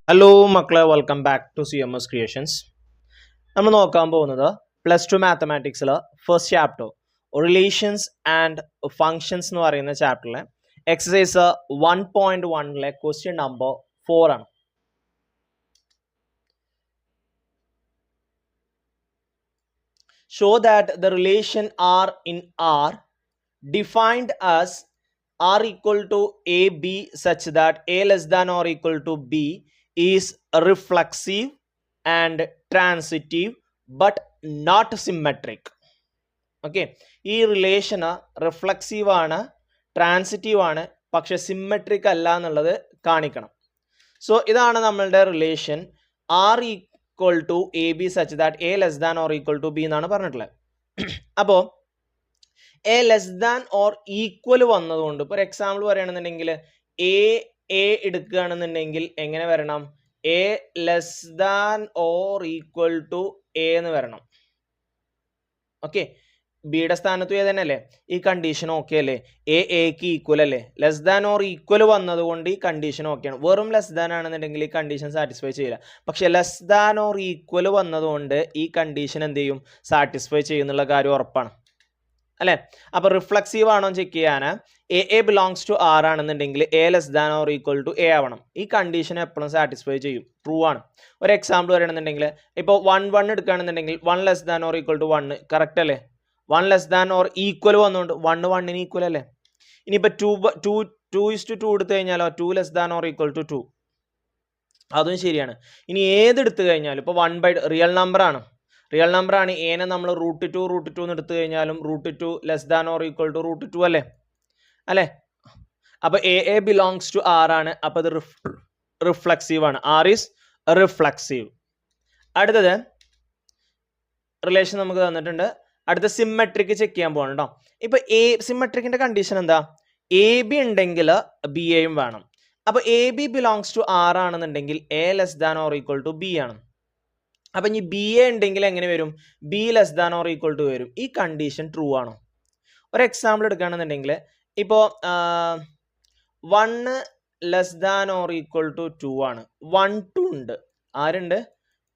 Hello മക്കളെ, welcome back to CMS creations. നമ്മൾ നോക്കാൻ പോകുന്നത് +2 മാത്തമാറ്റിക്സിൽ first chapter relations and functions എന്ന് പറയുന്ന ചാപ്റ്ററിലെ എക്സസൈസ് 1.1 ക്വസ്റ്റ്യൻ നമ്പർ 4 ആണ്. Show that the relation R in R defined as R equal to AB such that A less than or equal to B is reflexive and transitive but not symmetric. Okay, ഈ relation reflexive ആണ്, transitive ആണ്, പക്ഷെ symmetric അല്ല എന്നുള്ളത് കാണിക്കണം. So ഇതാണ് നമ്മളുടെ relation R equal to AB such that A less than or equal to B എന്നാണ് പറഞ്ഞിട്ടുള്ളത്. അപ്പോൾ A less than or equal വന്നതുകൊണ്ട് ഇപ്പോൾ ഒരു എക്സാമ്പിൾ പറയുകയാണെന്നുണ്ടെങ്കിൽ എ എടുക്കുകയാണെന്നുണ്ടെങ്കിൽ എങ്ങനെ വരണം? A less than or equal to A എന്ന് വരണം. ഓക്കെ, ബിയുടെ സ്ഥാനത്തും ഏ തന്നെ അല്ലേ? ഈ കണ്ടീഷൻ ഓക്കെ അല്ലേ? എക്ക് ഈക്വൽ അല്ലേ? ലെസ് ദാൻ ഓർ ഈക്വൽ വന്നതുകൊണ്ട് ഈ കണ്ടീഷൻ ഓക്കെയാണ്. വെറും ലെസ് ദാൻ ആണെന്നുണ്ടെങ്കിൽ ഈ കണ്ടീഷൻ സാറ്റിസ്ഫൈ ചെയ്യില്ല. പക്ഷെ ലെസ് ദാൻ ഓർ ഈക്വൽ വന്നതുകൊണ്ട് ഈ കണ്ടീഷൻ എന്ത് ചെയ്യും? സാറ്റിസ്ഫൈ ചെയ്യുന്നുള്ള കാര്യം ഉറപ്പാണ് അല്ലേ? അപ്പോൾ റിഫ്ലക്സീവ് ആണോ ചെക്ക് ചെയ്യാൻ എ ബിലോങ്സ് ടു ആർ ആണെന്നുണ്ടെങ്കിൽ A less than or equal to A ആവണം. ഈ കണ്ടീഷൻ എപ്പോഴും സാറ്റിസ്ഫൈ ചെയ്യും, ട്രൂ ആണ്. ഒരു എക്സാമ്പിൾ പറയുകയാണെന്നുണ്ടെങ്കിൽ ഇപ്പോൾ 1 എടുക്കുകയാണെന്നുണ്ടെങ്കിൽ 1 less than or equal to 1 correct അല്ലേ? 1 ലെസ് ദാൻ ഓർ ഈക്വൽ വന്നുകൊണ്ട് 1 1 ഈക്വൽ അല്ലേ? ഇനിയിപ്പോൾ 2:2 എടുത്തു കഴിഞ്ഞാലോ 2 less than or equal to 2, അതും ശരിയാണ്. ഇനി ഏതെടുത്തു കഴിഞ്ഞാലും ഇപ്പോൾ 1 റിയൽ നമ്പർ ആണ്, റിയൽ നമ്പർ ആണ് എനെ നമ്മൾ √2 എന്ന് എടുത്തു കഴിഞ്ഞാലും √2 less than or equal to √2 അല്ലേ? അപ്പോൾ എ ബിലോങ്സ് ടു ആർ ആണ്. അപ്പോൾ അത് റിഫ്ലക്സീവ് ആണ്. R is reflexive. അടുത്തത് റിലേഷൻ നമുക്ക് തന്നിട്ടുണ്ട്. അടുത്ത സിമെട്രിക് ചെക്ക് ചെയ്യാൻ പോകണം കേട്ടോ. ഇപ്പോൾ സിമെട്രിക്കിന്റെ കണ്ടീഷൻ എന്താ? എ ബി ഉണ്ടെങ്കിൽ ബി എയും വേണം. അപ്പോൾ A B belongs to R ആണെന്നുണ്ടെങ്കിൽ A less than or equal to B ആണ്. അപ്പം ഇനി ബി എ ഉണ്ടെങ്കിൽ എങ്ങനെ വരും? B less than or equal to വരും. ഈ കണ്ടീഷൻ ട്രൂ ആണോ? ഒരു എക്സാമ്പിൾ എടുക്കുകയാണെന്നുണ്ടെങ്കിൽ ഇപ്പോൾ 1 less than or equal to 2 ആണ്. 1 2 ഉണ്ട്. ആരുണ്ട്?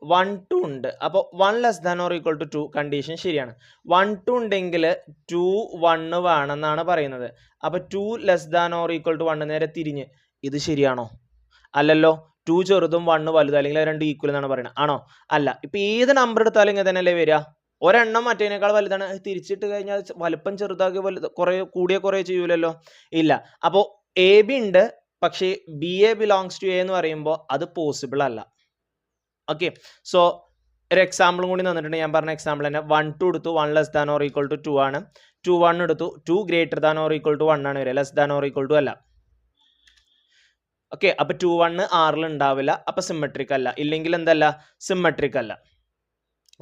1 2 ഉണ്ട്. അപ്പോൾ 1 less than or equal to 2 condition ശരിയാണ്. 1 2 ഉണ്ടെങ്കിൽ 2 1 വേണമെന്നാണ് പറയുന്നത്. അപ്പോൾ 2 less than or equal to 1 നേരെ തിരിഞ്ഞ് ഇത് ശരിയാണോ? അല്ലല്ലോ. 2 ചെറുതും 1 വലുതും, അല്ലെങ്കിൽ 2 ഈക്വൽ എന്നാണ് പറയുന്നത്. ആണോ? അല്ല. ഇപ്പൊ ഏത് നമ്പർ എടുത്താലും ഇങ്ങനെ തന്നെയല്ലേ വരിക? ഒരെണ്ണം മറ്റേനേക്കാൾ വലുതാണ്. തിരിച്ചിട്ട് കഴിഞ്ഞാൽ വലുപ്പം ചെറുതാക്കി കുറെ കൂടിയ കുറെ ചെയ്യൂലല്ലോ, ഇല്ല. അപ്പോൾ എ ബി ഉണ്ട്, പക്ഷേ b a belongs to A എന്ന് പറയുമ്പോൾ അത് പോസിബിൾ അല്ല. ഓക്കെ, സോ ഒരു എക്സാമ്പിളും കൂടി തന്നിട്ടുണ്ട്. ഞാൻ പറഞ്ഞ എക്സാമ്പിൾ തന്നെ 1 2 എടുത്തു, 1 less than or equal to 2 ആണ്. 2 1 എടുത്തു, 2 greater than or equal to 1 ആണ് വരിക, less than or equal to അല്ല. ഓക്കെ, അപ്പൊ 2 1 ആറിൽ ഉണ്ടാവില്ല, അപ്പൊ സിമെട്രിക് അല്ല. ഇല്ലെങ്കിൽ എന്തല്ല? സിമെട്രിക് അല്ല.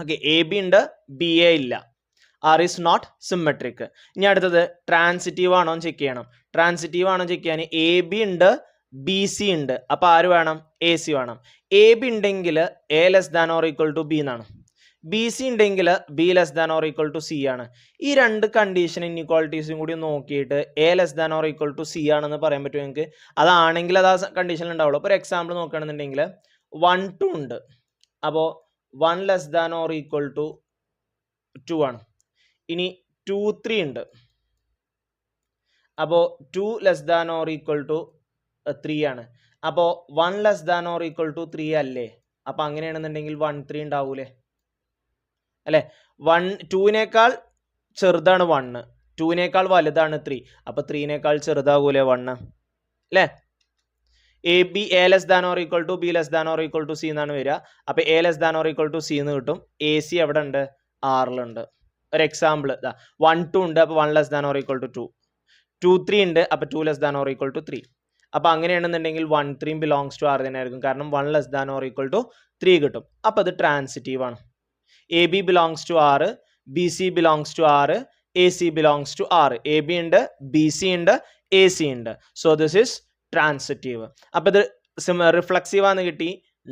ഓക്കെ, എ ബി ഉണ്ട്, ബി എ ഇല്ല, ആർ ഈസ് നോട്ട് സിമെട്രിക്. ഇനി അടുത്തത് ട്രാൻസിറ്റീവ് ആണോ ചെക്ക് ചെയ്യണം. ട്രാൻസിറ്റീവ് ആണോ ചെക്ക് ചെയ്യാൻ എ ബി ഉണ്ട്, ബി സി ഉണ്ട്, അപ്പൊ ആര് വേണം? എ സി വേണം. എ ബി ഉണ്ടെങ്കിൽ a less than or equal to b എന്നാണ്. ബി സി ഉണ്ടെങ്കിൽ b less than or equal to c ആണ്. ഈ രണ്ട് കണ്ടീഷൻ ഇൻഇക്വാളിറ്റീസും കൂടി നോക്കിയിട്ട് a less than or equal to c ആണെന്ന് പറയാൻ പറ്റും നിങ്ങൾക്ക്. അതാണെങ്കിൽ അത് ആ കണ്ടീഷനിൽ ഉണ്ടാവുള്ളൂ. അപ്പോൾ ഒരു എക്സാമ്പിൾ നോക്കുകയാണെന്നുണ്ടെങ്കിൽ 1 2 ഉണ്ട്. അപ്പോൾ 1 less than or equal to 2 ആണ്. ഇനി 2 3 ഉണ്ട്. അപ്പോൾ 2 less than or equal to 3 ആണ്. അപ്പോൾ 1 less than or equal to 3 അല്ലേ? അപ്പോൾ അങ്ങനെയാണെന്നുണ്ടെങ്കിൽ 1 3 ഉണ്ടാവൂലേ? അല്ലെ? 2നേക്കാൾ ചെറുതാണ് 1, 2നേക്കാൾ വലുതാണ് 3, അപ്പൊ 3നേക്കാൾ ചെറുതാകൂലേ 1? അല്ലേ? A less than or equal to b less than or equal to c എന്നാണ് വരിക. അപ്പൊ a less than or equal to c എന്ന് കിട്ടും. എ സി എവിടെ ഉണ്ട്? ആറിലുണ്ട്. ഒരു എക്സാമ്പിൾ 1 2 ഉണ്ട്, അപ്പൊ 1 less than or equal to 2. 2 3 ഉണ്ട്, അപ്പൊ 2 less than or equal to 3. അപ്പൊ അങ്ങനെയാണെന്നുണ്ടെങ്കിൽ 1 3 ബിലോങ്സ് ടു ആർ തന്നെ ആയിരിക്കും, കാരണം 1 less than or equal to 3 കിട്ടും. അപ്പൊ അത് ട്രാൻസിറ്റീവ് ആണ്. A B belongs to R, b c belongs to R, a c belongs to R. A b ഉണ്ട്, ബി സി ഉണ്ട്, എ സി ഉണ്ട്. So this is transitive. അപ്പൊ ഇത് reflexive ആണെന്ന് കിട്ടി,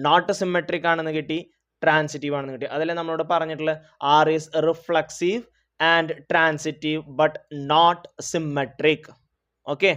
നോട്ട് സിമെട്രിക് ആണെന്ന് കിട്ടി, ട്രാൻസിറ്റീവ് ആണെന്ന് കിട്ടി. അതല്ലേ നമ്മളോട് പറഞ്ഞിട്ടുള്ളത്? R is reflexive and transitive but not symmetric. Okay.